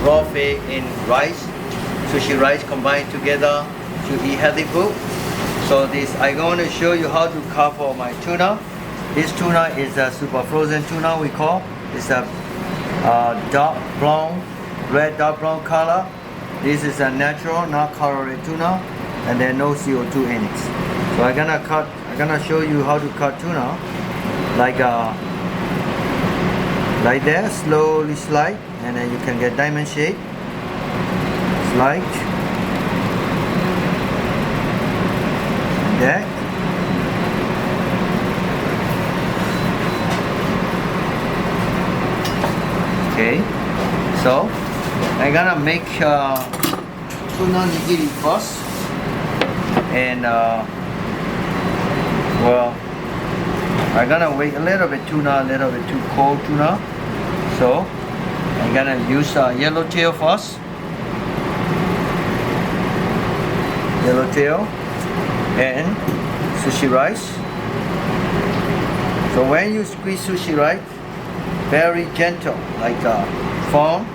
raw fish in rice, sushi rice combined together to eat healthy food. So this I'm going to show you how to cut for my tuna. This tuna is a super frozen tuna we call. It's a dark brown, red dark brown color. This is a natural, not colored tuna, and there's no CO2 in it. So I'm gonna show you how to cut tuna like that, slowly slide, and then you can get diamond shape. Slide. That. Okay, so I'm gonna make tuna nigiri first, and well, I'm gonna wait a little bit tuna, a little bit too cold tuna, so I'm gonna use yellowtail first. Yellowtail and sushi rice. So when you squeeze sushi rice, very gentle, like foam,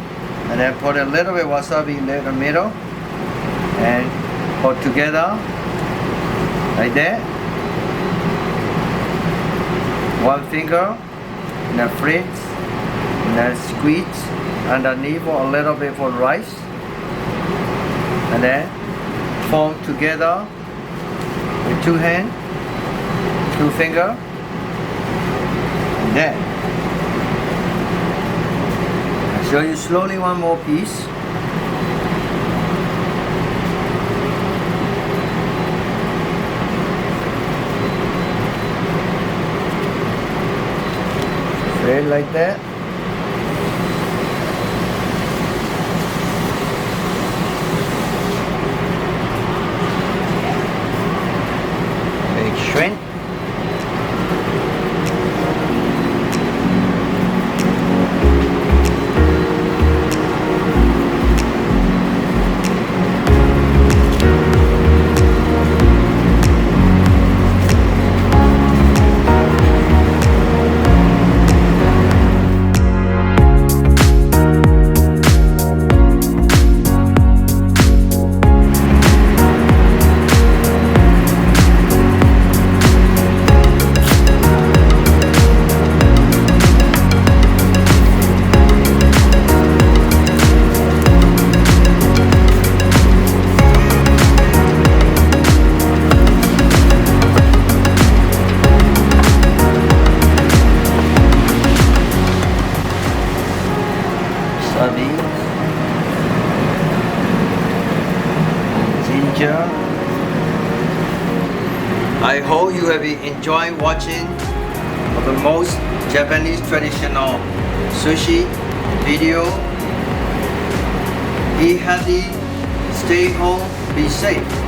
and then put a little bit wasabi in the middle, and put together like that. One finger, and then fritz, and then squeeze underneath for a little bit for rice, and then fold together with two hands, two finger, and then I'll show you slowly one more piece. Straight like that. Big shrimp. Ginger. I hope you have enjoyed watching the most Japanese traditional sushi video. Eat healthy, stay home, be safe.